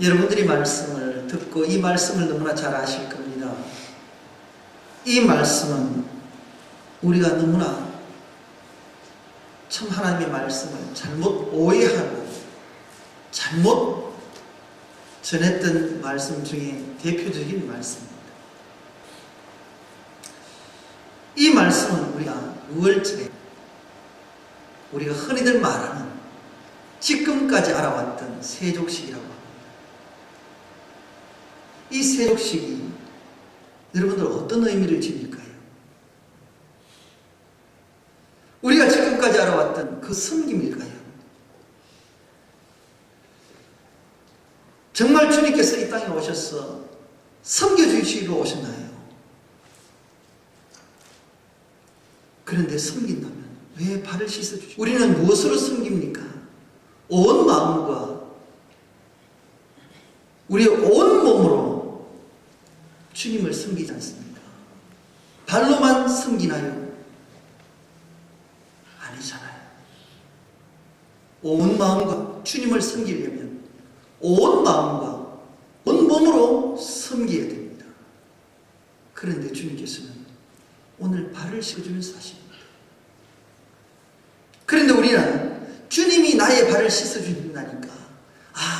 여러분들이 말씀을 듣고 이 말씀을 너무나 잘 아실 겁니다. 이 말씀은 우리가 너무나 참 하나님의 말씀을 잘못 오해하고 잘못 전했던 말씀 중에 대표적인 말씀입니다. 이 말씀은 우리가 6월절에 우리가 흔히들 말하는 지금까지 알아왔던 세족식이라고 합니다. 이 세족식이 여러분들 어떤 의미를 지닐까요? 우리가 지금까지 알아왔던 그 섬김일까요? 정말 주님께서 이 땅에 오셔서 섬겨주시러 오셨나요? 그런데 섬긴다면 왜 발을 씻어주시고 우리는 무엇으로 섬깁니까? 온 마음과 우리의 온 몸으로 주님을 섬기지 않습니까? 발로만 섬기나요? 아니잖아요. 온 마음과 주님을 섬기려면 온 마음과 온 몸으로 섬겨야 됩니다. 그런데 주님께서는 오늘 발을 씻어주면서 하십니다. 그런데 우리는 주님이 나의 발을 씻어주신다니까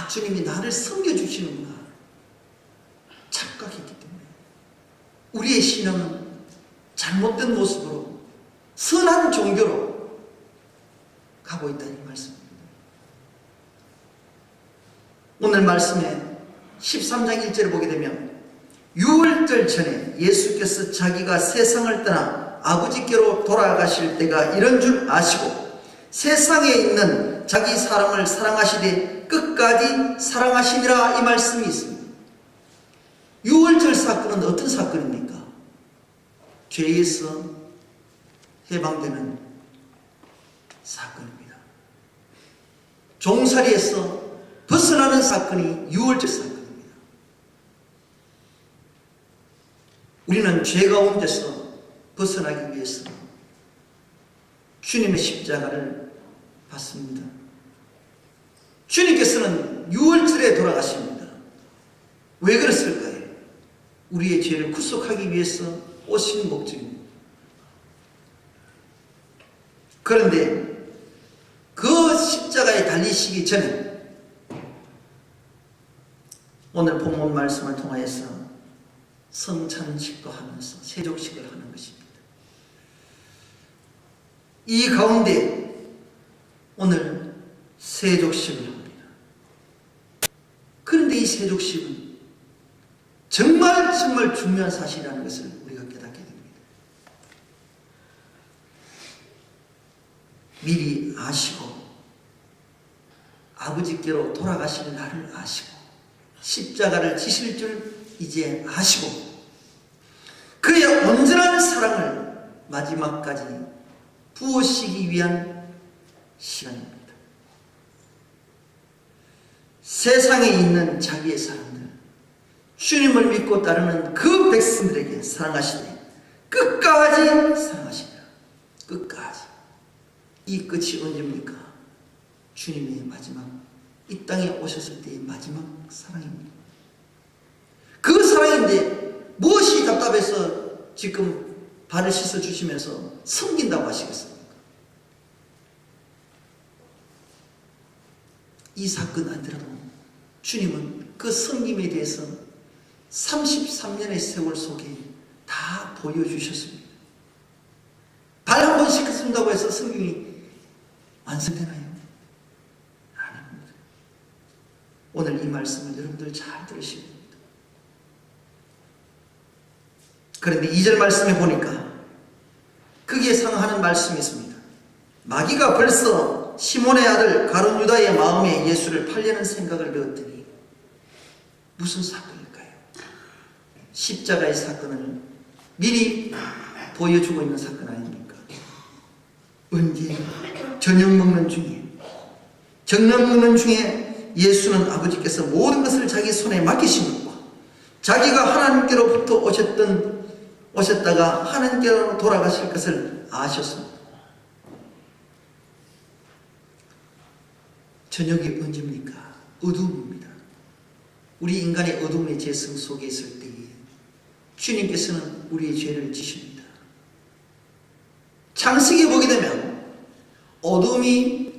주님이 나를 섬겨주시는구나 착각했기 때문에 우리의 신앙은 잘못된 모습으로 선한 종교로 가고 있다는 말씀입니다. 오늘 말씀에 13장 1절을 보게 되면 6월절 전에 예수께서 자기가 세상을 떠나 아버지께로 돌아가실 때가 이런 줄 아시고 세상에 있는 자기 사람을 사랑하시되 끝까지 사랑하시니라 이 말씀이 있습니다. 6월절 사건은 어떤 사건입니까? 죄에서 해방되는 사건입니다. 종살이에서 벗어나는 사건이 6월절 사건입니다. 우리는 죄 가운데서 벗어나기 위해서 주님의 십자가를 받습니다. 주님께서는 6월절에 돌아가십니다. 왜 그랬을까요? 우리의 죄를 구속하기 위해서 오신 목적입니다. 그런데 그 십자가에 달리시기 전에 오늘 본문 말씀을 통하여서 성찬식도 하면서 세족식을 하는 것입니다. 이 가운데 오늘 세족식을 합니다. 그런데 이 세족식은 정말 중요한 사실이라는 것을 우리가 깨닫게 됩니다. 미리 아시고 아버지께로 돌아가실 날을 아시고 십자가를 지실 줄 이제 아시고 그의 온전한 사랑을 마지막까지 부으시기 위한 시간입니다. 세상에 있는 자기의 사람들, 주님을 믿고 따르는 그 백성들에게 사랑하시되 끝까지 사랑하시라. 끝까지. 이 끝이 언제입니까? 주님의 마지막, 이 땅에 오셨을 때의 마지막 사랑입니다. 그 사랑인데 무엇이 답답해서 지금 발을 씻어주시면서 섬긴다고 하시겠습니까? 이 사건 아니더라도 주님은 그 섬김에 대해서 33년의 세월 속에 다 보여주셨습니다. 발 한 번 씻어준다고 해서 섬김이 완성되나요? 아닙니다. 오늘 이 말씀을 여러분들 잘 들으시기 바랍니다. 그런데 2절 말씀에 보니까 거기에 상하는 말씀이 있습니다. 마귀가 벌써 시몬의 아들 가룟 유다의 마음에 예수를 팔려는 생각을 넣었더니 무슨 사건일까요? 십자가의 사건을 미리 보여주고 있는 사건 아닙니까? 언제 저녁 먹는 중에 예수는 아버지께서 모든 것을 자기 손에 맡기신 것과 자기가 하나님께로부터 오셨다가 하나님께로 돌아가실 것을 아셨습니다. 저녁이 언제입니까? 어두움입니다. 우리 인간의 어둠의 죄성 속에 있을 때에 주님께서는 우리의 죄를 지십니다. 창세기에 보게 되면 어둠이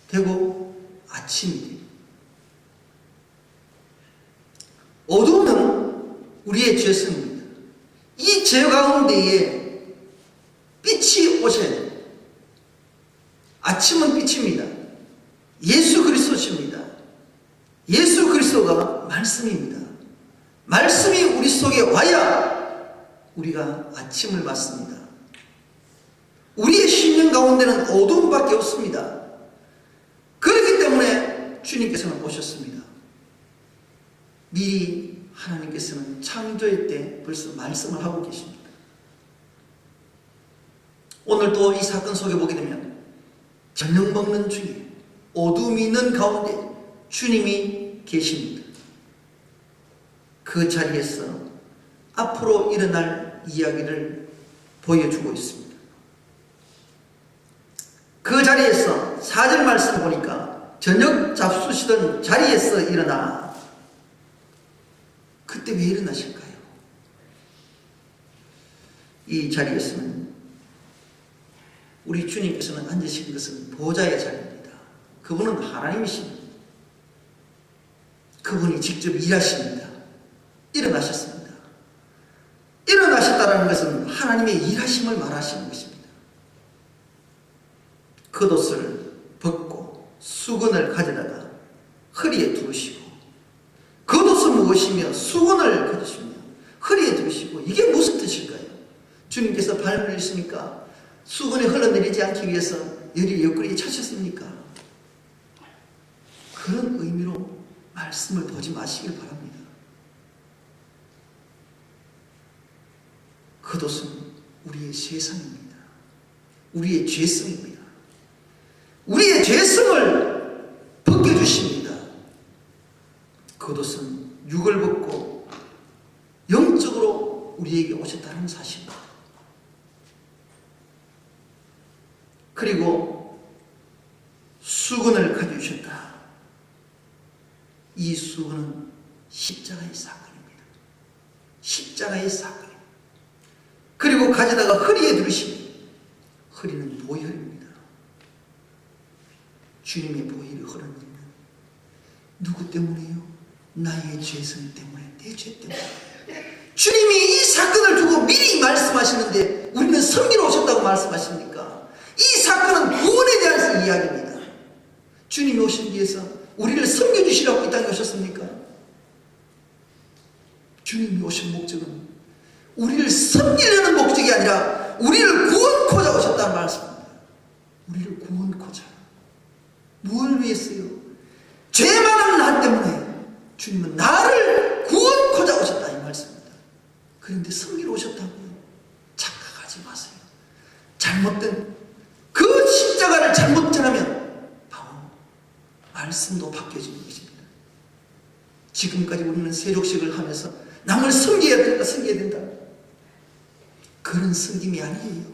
되고 아침이 됩니다. 어둠은 우리의 죄성입니다. 이 죄 가운데에 빛이 오셔야 됩니다. 아침은 빛입니다. 예수 그리스도십니다. 예수 그리스도가 말씀입니다. 말씀이 우리 속에 와야 우리가 아침을 맞습니다. 우리의 심령 가운데는 어두움밖에 없습니다. 그렇기 때문에 주님께서는 오셨습니다. 미리 하나님께서는 창조의 때 벌써 말씀을 하고 계십니다. 오늘 또 이 사건 속에 보게 되면 저녁 먹는 중에 어둠이 있는 가운데 주님이 계십니다. 그 자리에서 앞으로 일어날 이야기를 보여주고 있습니다. 그 자리에서 4절 말씀 보니까 저녁 잡수시던 자리에서 일어나. 그때 왜 일어나실까요? 이 자리에서는 우리 주님께서는 앉으신 것은 보좌의 자리입니다. 그분은 하나님이십니다. 그분이 직접 일하십니다. 일어나셨습니다. 일어나셨다는 것은 하나님의 일하심을 말하시는 것입니다. 겉옷을 벗고 수건을 가져다가 허리에 두르시고, 겉옷은 무엇이며 수건을 가지시며 허리에 두르시고, 이게 무슨 뜻일까요? 주님께서 발 흘리시니까 수건이 흘러내리지 않기 위해서 열이 옆구리에 차셨습니까? 그런 의미로 말씀을 보지 마시길 바랍니다. 겉옷은 우리의 세상입니다. 우리의 죄성입니다. 우리의 죄성을 벗겨주십니다. 겉옷은 육을 벗고 영적으로 우리에게 오셨다는 사실입니다. 그리고 수건을 가져주셨다. 이 수건은 십자가의 사건입니다. 십자가의 사건입니다. 그리고 가져다가 허리에 두르시니, 허리는 보혈입니다. 주님의 보혈이 흐르는 이유는 누구 때문에요? 나의 죄성 때문에, 내 죄 때문에. 주님이 이 사건을 두고 미리 말씀하시는데 우리는 섬기러 오셨다고 말씀하십니까? 이 사건은 구원에 대한 이야기입니다. 주님이 오신 뒤에서 우리를 섬겨주시라고 이 땅에 오셨습니까? 주님이 오신 목적은 우리를 섬기려는 목적이 아니라 우리를 구원코자 오셨다는 말씀입니다. 우리를 구원코자. 무엇을 위해서요? 죄 많은 나 때문에 주님은 나를 구원코자 오셨다, 이 말씀입니다. 그런데 섬기러 오셨다고요? 착각하지 마세요. 잘못된 그 십자가를 잘못 전하면 바로 말씀도 바뀌어지는 것입니다. 지금까지 우리는 세족식을 하면서 남을 섬겨야 된다, 섬겨야 된다. 그런 섬김이 아니에요.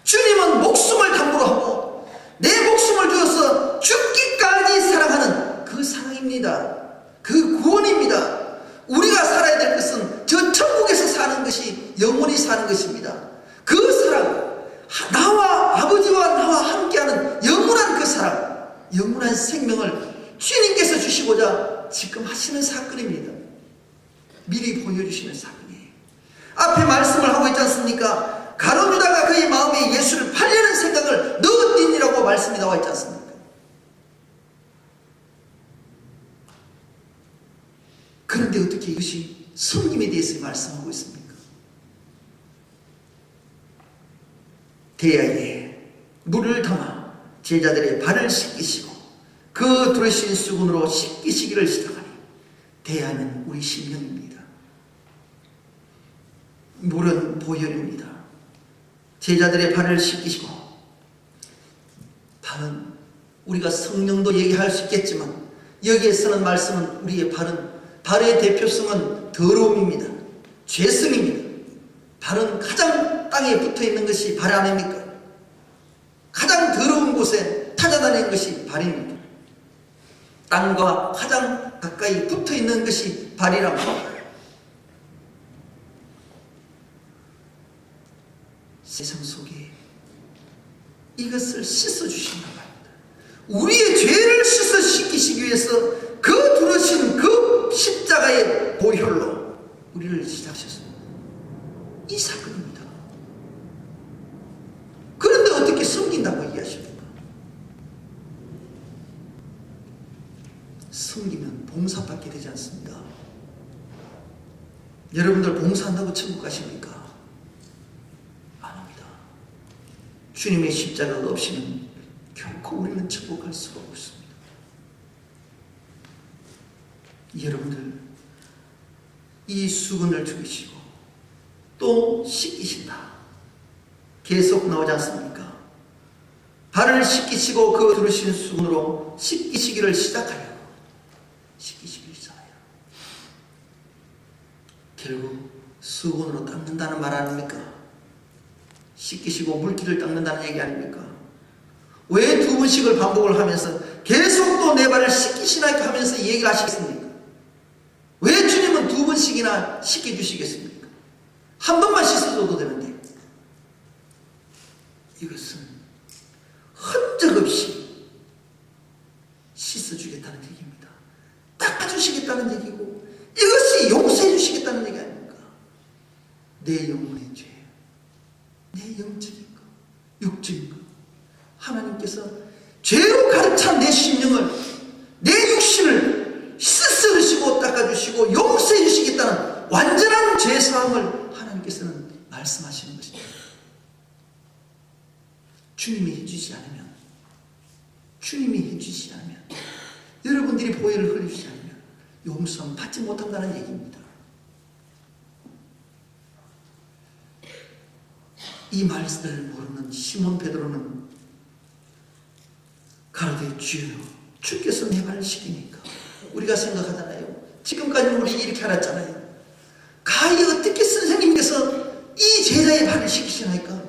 주님은 목숨을 담보로 하고 내 목숨을 주어서 죽기까지 사랑하는 그 사랑입니다. 그 구원입니다. 우리가 살아야 될 것은 저 천국에서 사는 것이 영원히 사는 것입니다. 그 사랑, 나와 아버지와 나와 함께하는 영원한 그 사랑, 영원한 생명을 주님께서 주시고자 지금 하시는 사건입니다. 미리 보여주시는 사건이에요. 앞에 말씀을 하고 있지 않습니까? 가룟 유다가 그의 마음에 예수를 팔려는 생각을 넣었더니라고 말씀이 나와 있지 않습니까? 그런데 어떻게 이것이 성김에 대해서 말씀하고 있습니까? 대야에 물을 담아 제자들의 발을 씻기시고 그 두르신 수건으로 씻기시기를 시작하니, 대야는 우리 심령입니다. 물은 보혈입니다. 제자들의 발을 씻기시고, 발은 우리가 성령도 얘기할 수 있겠지만 여기에서는 말씀은 우리의 발의 대표성은 더러움입니다. 죄성입니다. 발은 가장 땅에 붙어있는 것이 발 아닙니까? 가장 더러운 곳에 찾아다니는 것이 발입니다. 땅과 가장 가까이 붙어 있는 것이 발이랍니다. 세상 속에 이것을 씻어주신단 말입니다. 우리의 죄를 씻어시키시기 위해서 그 두르신 그 십자가의 보혈로 우리를 시작하셨습니다. 이 사건입니다. 그런데 어떻게 섬긴다고 얘기하십니까? 섬기면 봉사받게 되지 않습니다. 여러분들 봉사한다고 천국 가십니까? 안 합니다. 주님의 십자가가 없이는 결코 우리는 천국 갈 수가 없습니다. 여러분들 이 수건을 죽이시고 또 씻기신다. 계속 나오지 않습니까? 발을 씻기시고 그 두르신 수건으로 씻기시기를 시작하려고 씻기시기를 시작해요. 결국 수건으로 닦는다는 말 아닙니까? 씻기시고 물기를 닦는다는 얘기 아닙니까? 왜 두 번씩을 반복을 하면서 계속 또 내 발을 씻기시나이까 하면서 이 얘기를 하시겠습니까? 왜 주님은 두 번씩이나 씻겨주시겠습니까? 한 번만 씻어줘도 되는데. 이것은 흔적 없이 씻어주겠다는 얘기입니다. 닦아주시겠다는 얘기고, 이것이 용서해 주시겠다는 얘기 아닙니까? 내 영혼의 죄, 내 영적인 것, 육적인 것, 하나님께서 죄로 가득 찬 내 심령을, 내 육신을 씻어주시고 닦아주시고 용서해 주시겠다는 완전한 죄사함을 하나님께서는 말씀하시는 것입니다. 주님이 해주지 않으면, 주님이 해주지 않으면, 여러분들이 보혈을 흘리지 않으면 용서함 받지 못한다는 얘기입니다. 이 말씀을 모르는 시몬 베드로는 가로되 주여, 주께서 내 발을 씻기니까. 우리가 생각하잖아요. 지금까지는 우리 이렇게 알았잖아요. 가히 어떻게 선생님께서 이 제자의 발을 씻기시나이까?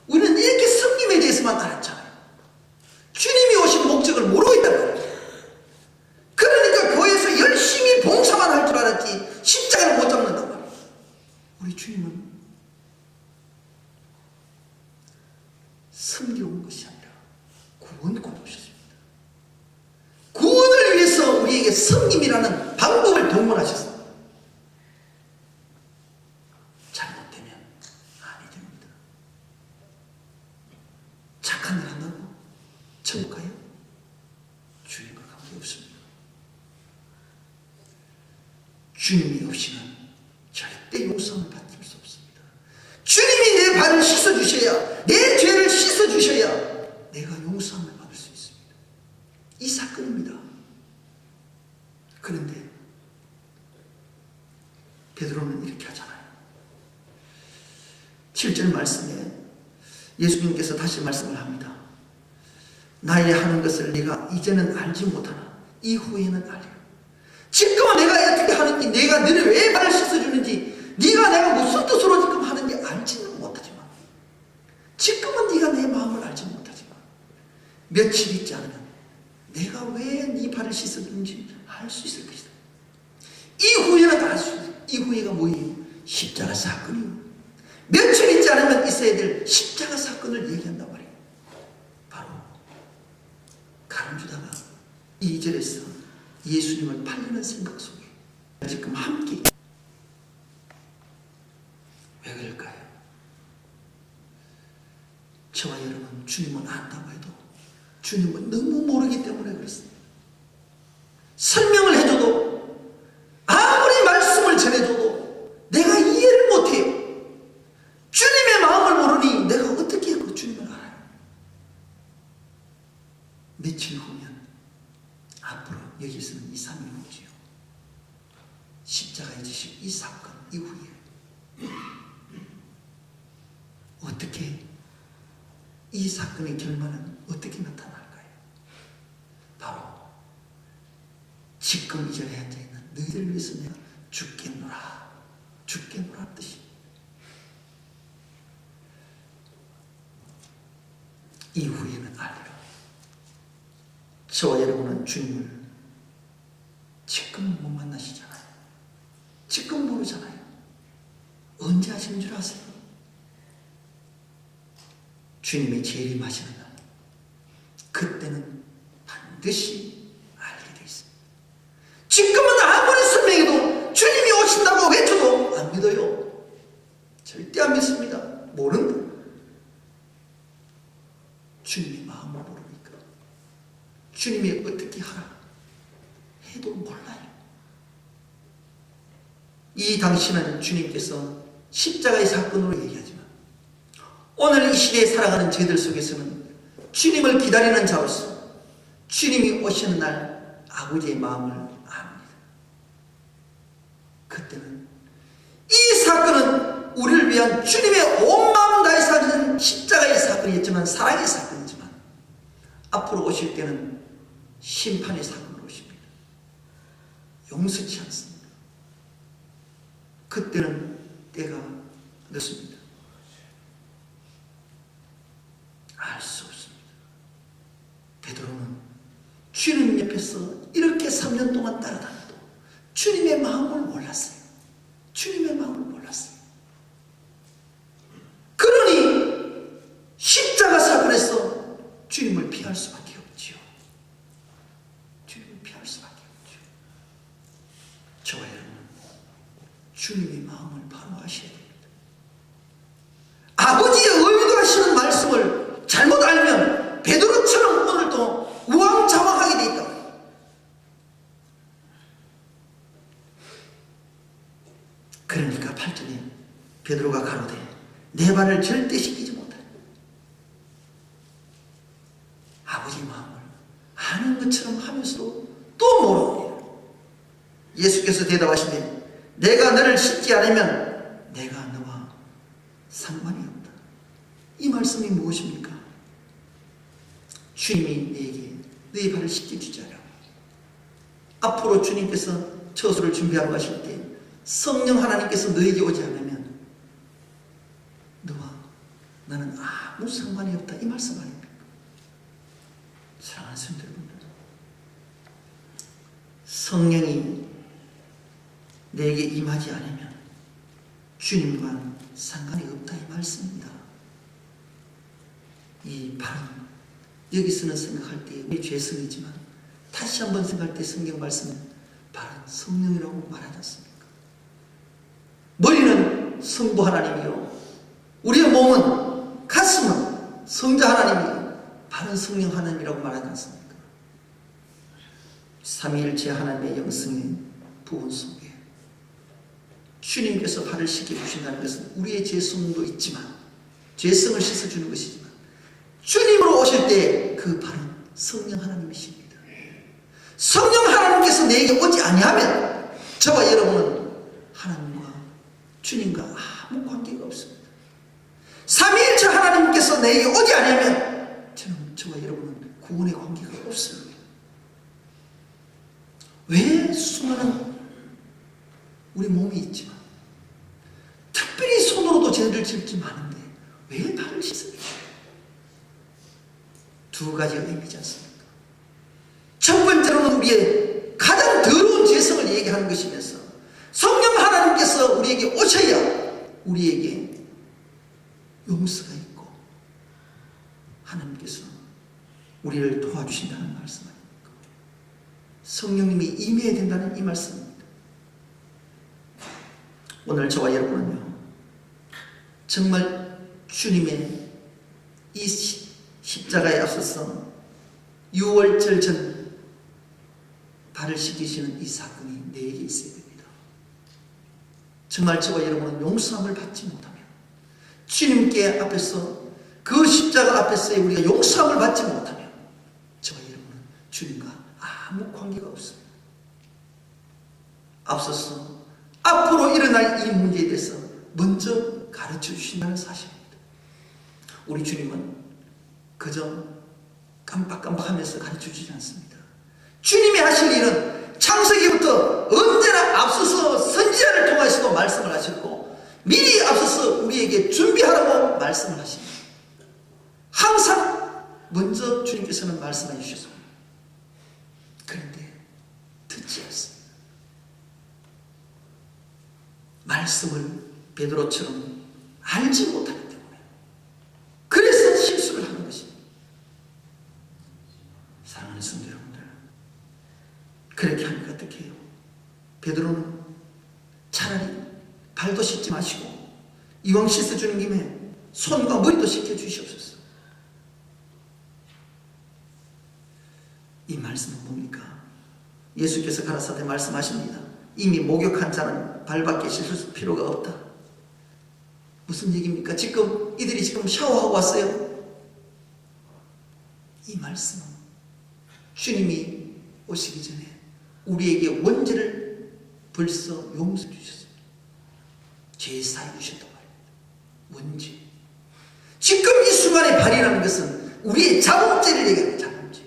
우리는 이렇게 섬김에 대해서만 알았잖아요. 주님이 오신 목적을 모르고 있단 말이에요. 그러니까 교회에서 열심히 봉사만 할 줄 알았지 십자가를 못 잡는단 말이에요. 우리 주님은 섬겨온 것이 아니라 구원코로 오셨습니다. 구원을 위해서 우리에게 섬김이라는 방법을 동원하셨습니다. 잘못되면 아니 됩니다. 착한 일 한다고 천국 가요? 주님과 관계 없습니다. 주님이 없이는 절대 용서를 받을 수 없습니다. 주님이 내 발을 씻어주셔야, 내 죄를 씻어주셔야 내가 용서함을 받을 수 있습니다. 이 사건입니다. 그런데 베드로는 이렇게 하잖아요. 7절 말씀에 예수님께서 다시 말씀을 합니다. 나의 하는 것을 네가 이제는 알지 못하나 이후에는 알리라. 지금은 내가 어떻게 하는지, 내가 너를 왜 발을 씻어주는지, 네가 내가 무슨 뜻으로 지금 하는지 알지는 못하지만, 지금은 네가 내 마음을 알지 못하지만, 며칠 있지 않으면 내가 왜 네 발을 씻어주는지 알 수 있을 것이다. 이후에는 알 수 있어요. 이후에가 뭐예요? 십자가 사건이요. 며칠 있지 않으면 있어야 될 십자가 사건을 얘기한단 말이에요. 바로 가룟유다가 2절에서 예수님을 팔리는 생각 속에 지금 함께. 왜 그럴까요? 저와 여러분, 주님은 안다고 해도 주님은 너무 모르기 때문에 그렇습니다. 설명을 해줘도, 아무리 말씀을 전해줘도 내가 이해를 못해요. 주님의 마음을 모르니 내가 어떻게 그 주님을 알아요? 며칠 후면 앞으로 여기서는 2, 3일 후지요. 십자가에 지신 이 사건 이후에 어떻게, 이 사건의 결말은 어떻게 나타날까요? 바로 지금 이 자리에 앉아있는 너희를 위해서 내가 죽겠노라, 죽겠노라 뜻이. 이후에는 알리라. 저와 여러분은 주님을 지금은 못 만나시잖아요. 지금 모르잖아요. 언제 하시는 줄 아세요? 주님의 재림하시는 날, 그때는 반드시 알게 돼 있습니다. 지금은 아무리 설명해도 주님이 오신다고 외쳐도 안 믿어요. 절대 안 믿습니다. 모른다. 주님의 마음을 모르니까. 주님이 어떻게 하라 해도 몰라요. 이 당시는 주님께서 십자가의 사건으로 얘기하지만 오늘 이 시대에 살아가는 저희들 속에서는 주님을 기다리는 자로서 주님이 오시는 날 아버지의 마음을 압니다. 그때는 이 사건은 우리를 위한 주님의 온 마음 다해서 하는 십자가의 사건이었지만, 사랑의 사건이지만, 앞으로 오실 때는 심판의 사건으로 오십니다. 용서치 않습니다. 그때는 때가 늦습니다. 알 수 없습니다. 베드로는 주님 옆에서 이렇게 3년 동안 따라다녀도 주님의 마음을 몰랐어요. 주님의 마음을 몰랐어요. 그러니 십자가 사건에서 주님을 피할 수밖에 없지요. 주님을 피할 수밖에 없죠. 저와 여러분, 주님의 마음을 바로 아셔야 됩니다. 아버지의 의도하시는 말씀을 잘못 알면 베드로처럼 오늘도 우왕좌왕하게 돼 있다. 그러니까 8절에 베드로가 가로되 내 발을 절대 씻기지 못하리. 아버지의 마음을 아는 것처럼 하면서도 또 모릅니다. 예수께서 대답하시되 내가 너를 씻지 않으면 내가 너와 상관이 없다. 이 말씀이 무엇입니까? 주님이 내게 너의 발을 씻겨주지 않으라. 앞으로 주님께서 처소를 준비하러 가실 때 성령 하나님께서 너에게 오지 않으면 너와 나는 아무 상관이 없다. 이 말씀 아닙니까? 사랑하는 성도 여러분들, 성령이 내게 임하지 않으면 주님과 상관이 없다. 이 말씀입니다. 이 발은 여기서는 생각할 때 우리 죄성이지만 다시 한번 생각할 때 성경 말씀은 발은 성령이라고 말하지 않습니까? 머리는 성부 하나님이요, 우리의 몸은 가슴은 성자 하나님이요, 발은 성령 하나님이라고 말하지 않습니까? 삼위일체 하나님의 영성의 부분 속에 주님께서 발을 씻겨주신다는 것은 우리의 죄성도 있지만, 죄성을 씻어주는 것이지만, 주님으로 오실 때 그 발은 성령 하나님이십니다. 성령 하나님께서 내게 오지 아니하면 저와 여러분은 하나님과 주님과 아무 관계가 없습니다. 삼위일체 하나님께서 내게 오지 아니하면 저와 여러분은 구원의 관계가 없습니다. 왜 수많은 우리 몸이 있지만 특별히 손으로도 죄를 짓지 않은데 왜 발을 씻습니까? 두 가지 의미지 않습니까? 첫 번째로는 우리의 가장 더러운 죄성을 얘기하는 것이면서 성령 하나님께서 우리에게 오셔야 우리에게 용서가 있고 하나님께서 우리를 도와주신다는 말씀 아닙니까? 성령님이 임해야 된다는 이 말씀입니다. 오늘 저와 여러분은요, 정말 주님의 이 십자가에 앞서서 6월절 전 발을 씻기시는 이 사건이 내게 있어야 됩니다. 정말 저와 여러분은 용서함을 받지 못하면, 주님께 앞에서 그 십자가 앞에서의 우리가 용서함을 받지 못하면 저와 여러분은 주님과 아무 관계가 없습니다. 앞서서 앞으로 일어날 이 문제에 대해서 먼저 가르쳐 주신다는 사실입니다. 우리 주님은 그저 깜빡깜빡하면서 가르쳐 주지 않습니다. 주님이 하실 일은 창세기부터 언제나 앞서서 선지자를 통해서도 말씀을 하셨고 미리 앞서서 우리에게 준비하라고 말씀을 하십니다. 항상 먼저 주님께서는 말씀해 주셔서, 그런데 듣지 않습니다. 말씀을 베드로처럼 알지 못하기 때문에 그래서 실수를 하는 것입니다. 사랑하는 성도 여러분들, 그렇게 하니까 어떻게 해요? 베드로는 차라리 발도 씻지 마시고 이왕 씻어주는 김에 손과 머리도 씻겨주시옵소서. 이 말씀은 뭡니까? 예수께서 가라사대 말씀하십니다. 이미 목욕한 자는 발밖에 씻을 필요가 없다. 무슨 얘기입니까? 지금 이들이 지금 샤워하고 왔어요. 이 말씀은 주님이 오시기 전에 우리에게 원죄를 벌써 용서해 주셨습니다. 죄 사해 주셨단 말입니다. 원죄. 지금 이 순간에 발이라는 것은 우리의 자범죄를 얘기합니다. 자범죄.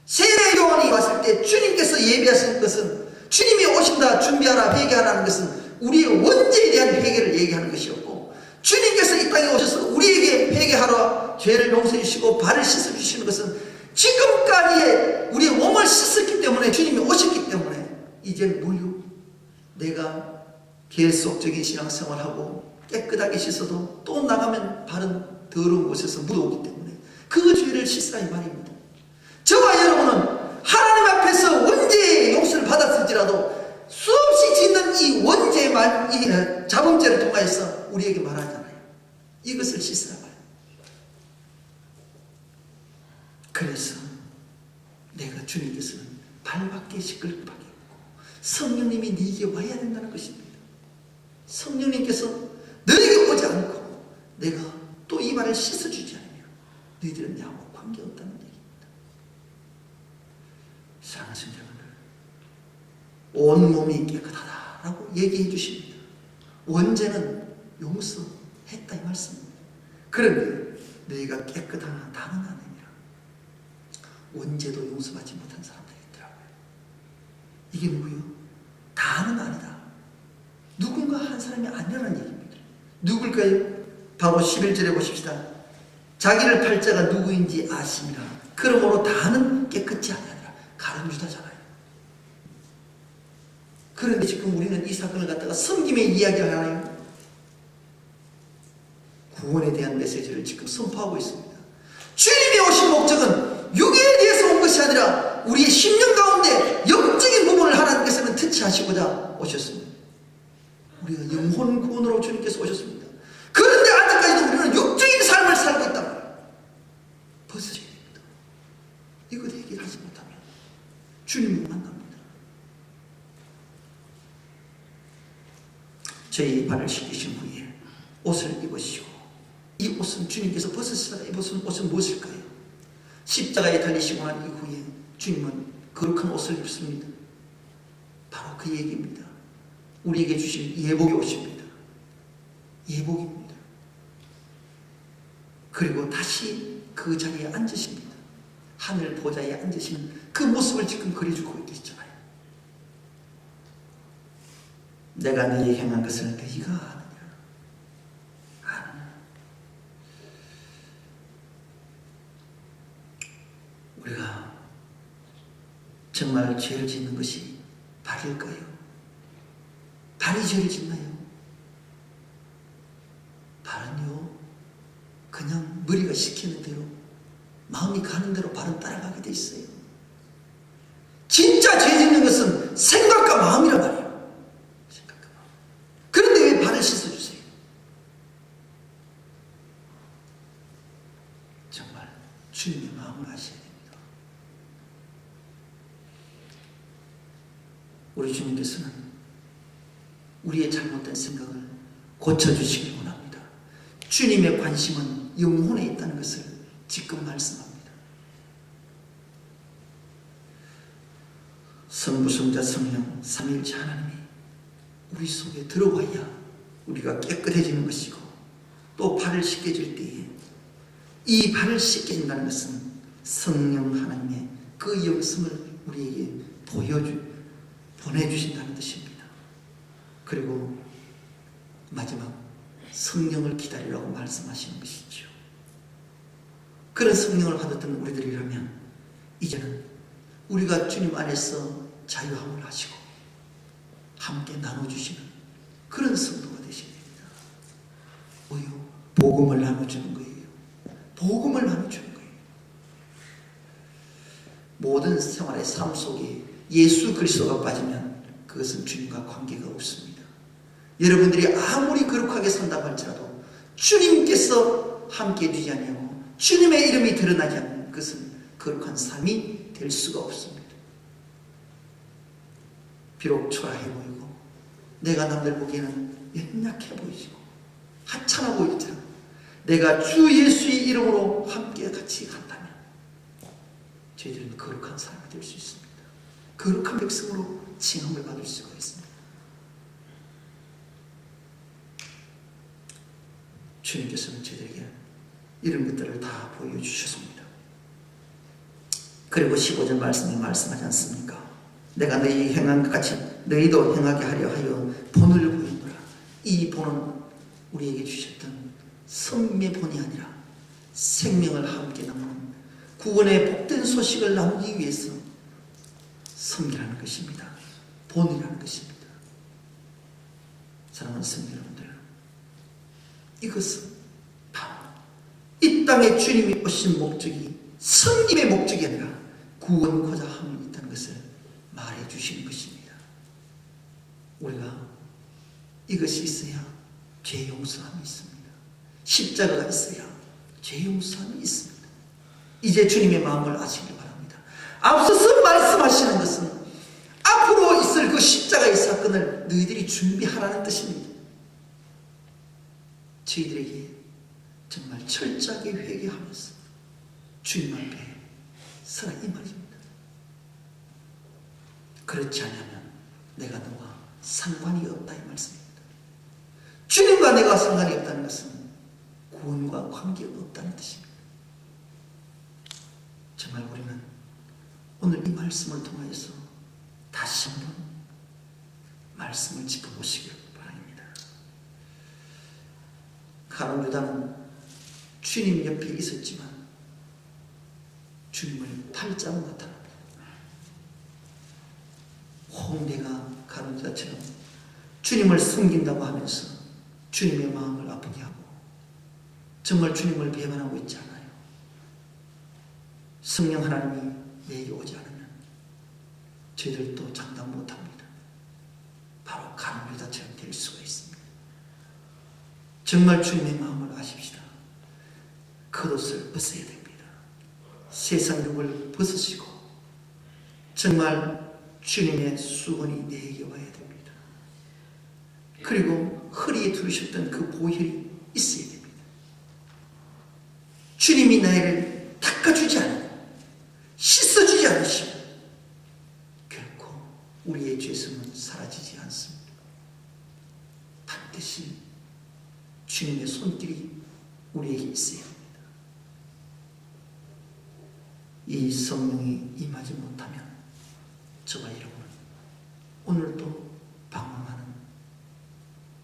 세례 요한이 왔을 때 주님께서 예비하신 것은, 주님이 오신다 준비하라 회개하라는 것은 우리의 원죄에 대한 회개를 얘기하는 것이었고, 주님께서 이 땅에 오셔서 우리에게 회개하라 죄를 용서해 주시고 발을 씻어 주시는 것은 지금까지의 우리의 몸을 씻었기 때문에, 주님이 오셨기 때문에 이제는 뭐요? 내가 계속적인 신앙생활하고 깨끗하게 씻어도 또 나가면 발은 더러운 곳에서 묻어오기 때문에 그 죄를 씻으라 이 말입니다. 저와 여러분은 하나님 앞에서 원죄의 용서를 받았을지라도 수없이 짓는 이 원죄의 이 자범죄를 통하여서 우리에게 말하잖아요. 이것을 씻으라 말이에요. 그래서 내가 주님께서는 발밖에 씻을 밖에 없고 성령님이 네게 와야 된다는 것입니다. 성령님께서 너에게 오지 않고 내가 또 이 발을 씻어주지 않으면 너희들은 나하고 관계없다는 얘기입니다. 사랑하는 여러분들, 온몸이 깨끗하다라고 얘기해 주십니다. 원죄는 용서했다 이 말씀입니다. 그런데 너희가 깨끗하나 다는 아니니라. 원죄도 용서받지 못한 사람들이 있더라고요. 이게 누구요? 다는 아니다. 누군가 한 사람이 아니라는 얘기입니다. 누굴까요? 바로 11절에 보십시다. 자기를 팔 자가 누구인지 아심이라. 그러므로 다는 깨끗지 아니하니라. 가룟 유다잖아요. 그런데 지금 우리는 이 사건을 갖다가 섬김의 이야기를 하나요? 구원에 대한 메시지를 지금 선포하고 있습니다. 주님이 오신 목적은 육에 대해서 온 것이 아니라 우리의 심령 가운데 영적인 부분을 하나님께서는 터치하시고자 오셨습니다. 우리가 영혼 구원으로 주님께서 오셨습니다. 그런데 아직까지도 우리는 육적인 삶을 살고 있단 말이에요. 벗어져야 됩니다. 이거 해결하지 못하면 주님을 만납니다. 저희 발을 씻기신 후에 옷을 입으시고, 이 옷은 주님께서 벗으시라 입으신 옷은 무엇일까요? 십자가에 달리시고 난 이후에 주님은 거룩한 옷을 입습니다. 바로 그 얘기입니다. 우리에게 주신 예복의 옷입니다. 예복입니다. 그리고 다시 그 자리에 앉으십니다. 하늘 보좌에 앉으시는 그 모습을 지금 그려주고 있잖아요. 내가 너희에 행한 것을 너희가 아느냐. 아느냐. 우리가 정말 죄를 짓는 것이 발일까요? 발이 죄를 짓나요? 발은요, 그냥 머리가 시키는 대로, 마음이 가는 대로 발은 따라가게 돼 있어요. 진짜 죄 짓는 것은 생각과 마음이란 말이에요. 생각과 마음. 그런데 왜 발을 씻어주세요? 정말 주님의 마음을 아셔야 됩니다. 우리 주님께서는 우리의 잘못된 생각을 고쳐주시길 원합니다. 주님의 관심은 영혼에 있다는 것을 지금 말씀합니다. 성부, 성자, 성령, 삼위일체 하나님이 우리 속에 들어와야 우리가 깨끗해지는 것이고, 또 발을 씻겨질 때에 이 발을 씻겨진다는 것은 성령 하나님의 그 영성을 우리에게 보내주신다는 뜻입니다. 그리고 마지막 성령을 기다리라고 말씀하시는 것이죠. 그런 성령을 받았던 우리들이라면 이제는 우리가 주님 안에서 자유함을 하시고 함께 나눠주시는 그런 성도가 되셔야 됩니다. 뭐요? 복음을 나눠주는 거예요. 복음을 나눠주는 거예요. 모든 생활의 삶 속에 예수 그리스도가 빠지면 그것은 주님과 관계가 없습니다. 여러분들이 아무리 거룩하게 산다고 할지라도 주님께서 함께 해주지 아니하고 주님의 이름이 드러나지 않는 그것은 거룩한 삶이 될 수가 없습니다. 비록 초라해 보이고 내가 남들 보기에는 연약해 보이고 하찮아 보일지라도 내가 주 예수의 이름으로 함께 같이 간다면 저희들은 거룩한 삶이 될 수 있습니다. 거룩한 백성으로 칭함을 받을 수가 있습니다. 주님께서는 저희들에게 이런 것들을 다 보여주셨습니다. 그리고 15절 말씀에 말씀하지 않습니까? 내가 너희 행한 것 같이 너희도 행하게 하려 하여 본을 보이노라. 이 본은 우리에게 주셨던 성의 본이 아니라 생명을 함께 나누는 구원의 복된 소식을 나누기 위해서 성이라는 것입니다. 본이라는 것입니다. 사랑하는 성도 여러분들, 이것은 바로 이 땅에 주님이 오신 목적이 성님의 목적이 아니라 구원코자 함이 있다는 것을 말해 주시는 것입니다. 우리가 이것이 있어야 죄 용서함이 있습니다. 십자가가 있어야 죄 용서함이 있습니다. 이제 주님의 마음을 아시길 바랍니다. 앞서서 말씀하시는 것은 앞으로 있을 그 십자가의 사건을 너희들이 준비하라는 뜻입니다. 저희들에게 정말 철저하게 회개하면서 주님 앞에 서라 이 말입니다. 그렇지 않으면 내가 너와 상관이 없다 이 말씀입니다. 주님과 내가 상관이 없다는 것은 구원과 관계가 없다는 뜻입니다. 정말 우리는 오늘 이 말씀을 통하여서 다시 한번 말씀을 짚어보시길 바랍니다. 가룟 유다는 주님 옆에 있었지만 주님을 팔자로 나타납니다. 홍대가 가룟 유다처럼 주님을 숨긴다고 하면서 주님의 마음을 아프게 하고 정말 주님을 배반하고 있지 않아요. 성령 하나님이 내게 오지 않으면 저희들도 장담 못합니다. 바로 가룟 유다처럼 될 수가 있습니다. 정말 주님의 마음을 아십시다. 겉옷을 벗어야 됩니다. 세상 육을 벗으시고 정말 주님의 수건이 내게 와야 됩니다. 그리고 허리에 두르셨던 그 보혈이 있어야 됩니다. 주님이 나를 닦아주지 않고 씻어주지 않으시면 결코 우리의 죄성은 사라지지 않습니다. 반드시 주님의 손길이 우리에게 있어야 합니다. 이 성령이 임하지 못하면 저와 여러분은 오늘도 방황하는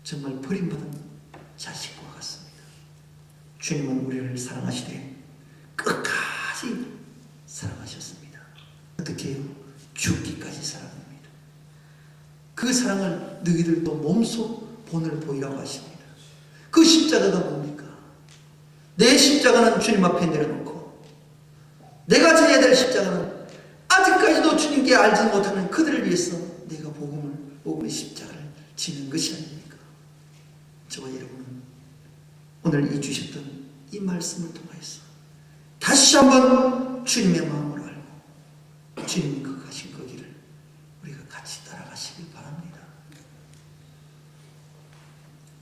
정말 버림받은 자식과 같습니다. 주님은 우리를 사랑하시되 끝까지 사랑하셨습니다. 어떻게 해요? 죽기까지 사랑합니다. 그 사랑을 너희들도 몸소 본을 보이라고 하십니다. 그 십자가가 뭡니까? 내 십자가는 주님 앞에 내려놓고 내가 져야 될 십자가는 아직까지도 주님께 알지 못하는 그들을 위해서 내가 복음의 십자가를 지는 것이 아닙니까? 저와 여러분은 오늘 이 주셨던 이 말씀을 통해서 다시 한번 주님의 마음으로 알고 주님이 그 가신 그 길을 우리가 같이 따라가시길 바랍니다.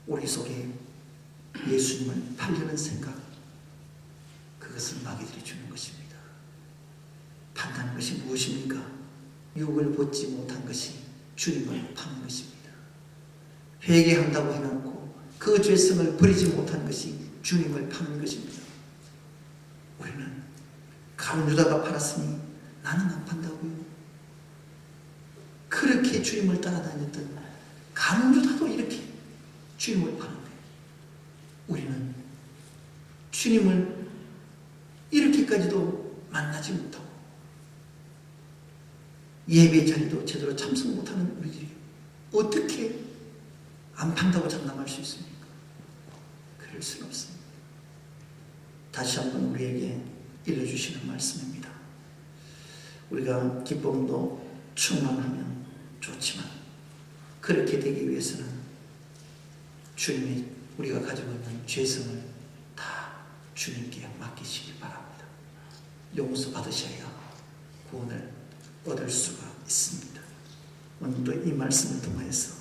우리 속에 예수님을 팔려는 생각, 그것은 마귀들이 주는 것입니다. 판단한 것이 무엇입니까? 육을 벗지 못한 것이 주님을 파는 것입니다. 회개한다고 해놓고 그 죄성을 버리지 못한 것이 주님을 파는 것입니다. 우리는 가룟 유다가 팔았으니 나는 안 판다고요. 그렇게 주님을 따라다녔던 가룟 유다도 이렇게 주님을 파는데 우리는 주님을 이렇게까지도 만나지 못하고 예배 자리도 제대로 참석 못하는 우리들이 어떻게 안 판다고 장담할 수 있습니까? 그럴 수는 없습니다. 다시 한번 우리에게 일러주시는 말씀입니다. 우리가 기쁨도 충만하면 좋지만 그렇게 되기 위해서는 주님이 우리가 가지고 있는 죄성을 다 주님께 맡기시기 바랍니다. 용서받으셔야 구원을 얻을 수가 있습니다. 오늘도 이 말씀을 통해서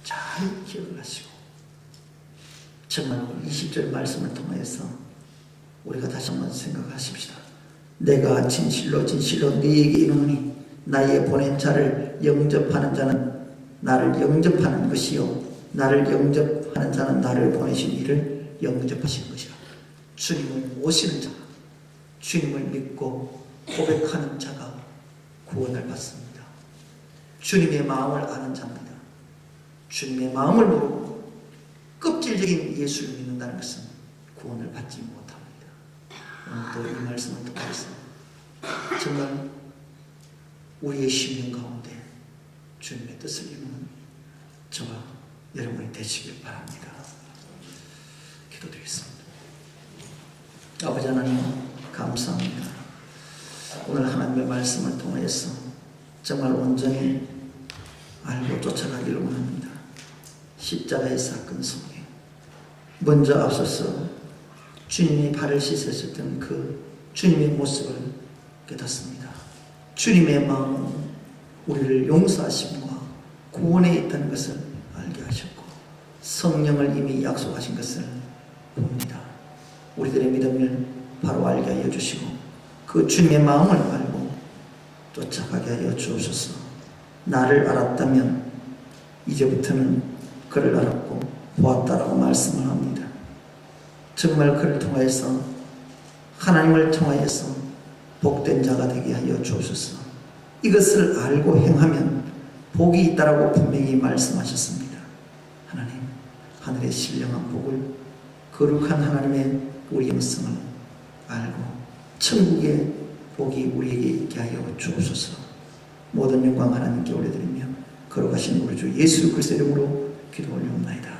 잘 기억을 하시고 정말 20절 말씀을 통해서 우리가 다시 한번 생각하십시다. 내가 진실로 네게 이르노니 나의 보낸 자를 영접하는 자는 나를 영접하는 것이요 나를 영접하는 자는 나를 보내신 이를 영접하신 것이라. 주님을 모시는 자, 주님을 믿고 고백하는 자가 구원을 받습니다. 주님의 마음을 아는 자입니다. 주님의 마음을 모르고 껍질적인 예수를 믿는다는 것은 구원을 받지 못합니다. 오늘도 이 말씀을 통해서 정말 우리의 심령 가운데 주님의 뜻을 이루는 저와 여러분이 되시길 바랍니다. 기도드리겠습니다. 아버지 하나님 감사합니다. 오늘 하나님의 말씀을 통해서 정말 온전히 알고 쫓아가기를 원합니다. 십자가의 사건 속에 먼저 앞서서 주님이 발을 씻으셨던 그 주님의 모습을 깨닫습니다. 주님의 마음은 우리를 용서하심과 구원에 있다는 것을 알게 하셨고 성령을 이미 약속하신 것을 봅니다. 우리들의 믿음을 바로 알게 하여 주시고 그 주님의 마음을 알고 쫓아가게 하여 주옵소서. 나를 알았다면 이제부터는 그를 알았고 보았다라고 말씀을 합니다. 정말 그를 통하여서 하나님을 통하여서 복된 자가 되게 하여 주옵소서. 이것을 알고 행하면 복이 있다라고 분명히 말씀하셨습니다. 하나님, 하늘의 신령한 복을 거룩한 하나님의 우리 영성을 알고 천국의 복이 우리에게 있게 하여 주옵소서. 모든 영광 하나님께 올려드리며 거룩하신 우리 주 예수 그리스도의 이름으로 기도 올리옵나이다.